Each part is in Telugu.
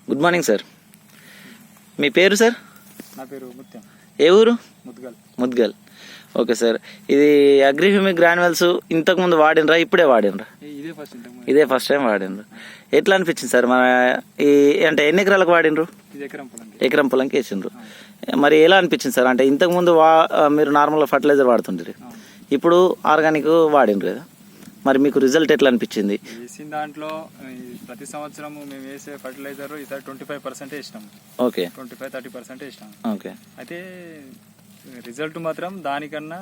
Good morning sir. మీ పేరు సార్? నా పేరు ముత్యం. ఏ ఊరు? ముద్గల్. Okay sir. ఇది అగ్రిహ్యూమిక్ గ్రాన్యువల్స్ ఇంతకుముందు వాడినరా, ఇప్పుడే వాడినరా? ఇదే ఫస్ట్ టైం వాడినరు. ఎట్లా అనిపించింది సార్? మన ఈ అంటే ఎన్ని ఎకరాలకు వాడినరు? ఎకరం పొలంకి వేసిండ్రు. మరి ఎలా అనిపించింది సార్? అంటే ఇంతకుముందు మీరు నార్మల్గా ఫర్టిలైజర్ వాడుతుంటారు, ఇప్పుడు ఆర్గానిక్ వాడినరు కదా, మరి మీకు రిజల్ట్ ఎట్లా అనిపించింది? వేసిన దాంట్లో ప్రతి సంవత్సరం మేము వేసే ఫర్టిలైజర్ ఈసారి 25% వేసినాము. ఓకే, 25-30% వేసినాము. ఓకే. అయితే రిజల్ట్ మాత్రం దానికన్నా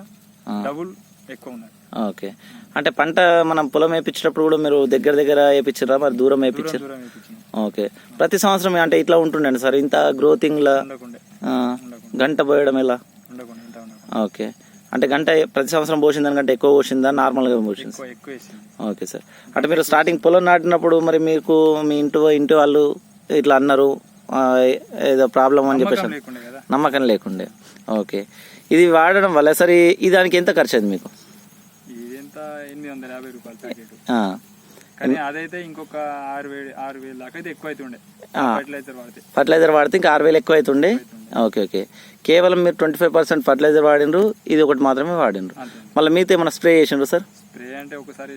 డబుల్ ఎక్కువ ఉన్నది. ఓకే. అంటే పంట మనం పొలం వేయించేటప్పుడు కూడా మీరు దగ్గర దగ్గర వేయించారా, మరి దూరం వేయించారు? ఓకే. ప్రతి సంవత్సరం అంటే ఇట్లా ఉంటుండే సార్ ఇంత గ్రోతింగ్ లా గంట పోయడం ఎలా? ఓకే. అంటే గంట ప్రతి సంవత్సరం పోసిన దానికంటే ఎక్కువ పోసిందా, నార్మల్గా పోసింది? Okay sir. అంటే మీరు స్టార్టింగ్ పొలం నాటినప్పుడు మరి మీకు మీ ఇంటి వాళ్ళు ఇట్లా అన్నారు ఏదో ప్రాబ్లం అని చెప్పేసి నమ్మకం లేకుండే. ఓకే. ఇది వాడడం వల్ల సరే ఈ దానికి ఎంత ఖర్చు అయింది మీకు? ఇదంతా 850 రూపాయలు ప్యాకెట్. కానీ అదైతే ఇంకొక 6,000 దాకా అయితే ఎక్కువ అవుతుండే ఫర్టిలైజర్ వాడితే ఇంకా 6,000 ఎక్కువ అవుతుండే. Okay, okay. కేవలం మీరు 25% ఫర్టిలైజర్ వాడినరు, ఇది ఒకటి మాత్రమే వాడినరు. మళ్ళీ మీతో ఏమైనా స్ప్రే చేసిండ్రు సార్? స్ప్రే అంటే ఒకసారి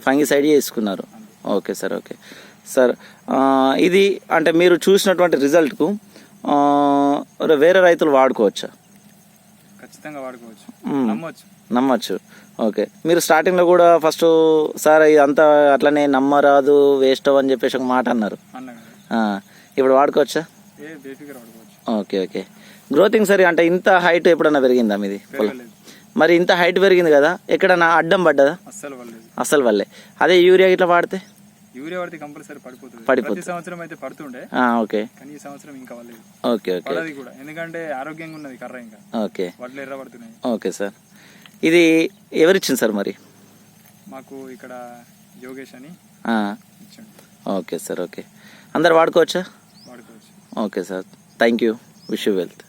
ఫంగిసైడ్ చేసుకున్నారు. Okay sir, okay sir. ఇది అంటే మీరు చూసినటువంటి రిజల్ట్కు వేరే రైతులు వాడుకోవచ్చా? ఖచ్చితంగా వాడుకోవచ్చు, నమ్మచ్చు. ఓకే. మీరు స్టార్టింగ్లో కూడా ఫస్ట్ సార్ ఇదంతా అట్లనే నమ్మరాదు, వేస్ట్ అని చెప్పేసి ఒక మాట అన్నారు, ఇప్పుడు వాడుకోవచ్చా? Okay, okay. గ్రోతింగ్ సరే అంటే ఇంత హైట్ ఎప్పుడన్నా పెరిగిందా మీది? మరి ఇంత హైట్ పెరిగింది కదా, ఎక్కడన్నా అడ్డం పడ్డదా? అస్సలు వల్లే. అదే యూరియా ఇట్లా వాడితే కంపల్సరీ పడిపోతుంది. సంవత్సరం అయితే పడుతుండే. ఓకే. కానీ ఈ సంవత్సరం ఇంకా వల్లే. Okay, okay. కూడా ఎందుకంటే ఆరోగ్యంగా ఉన్నది కర్ర, ఇంకా ఓకే వడ్లు ఎర్ర పడుతున్నాయి. Okay sir. ఇది ఎవరిచ్చింది సార్ మరి? మాకు ఇక్కడ యోగేష్ అని ఇచ్చాడు. Okay sir, okay. అందరు వాడుకోవచ్చా? వాడుకోవచ్చు. Okay sir, thank you. Wish you wealth.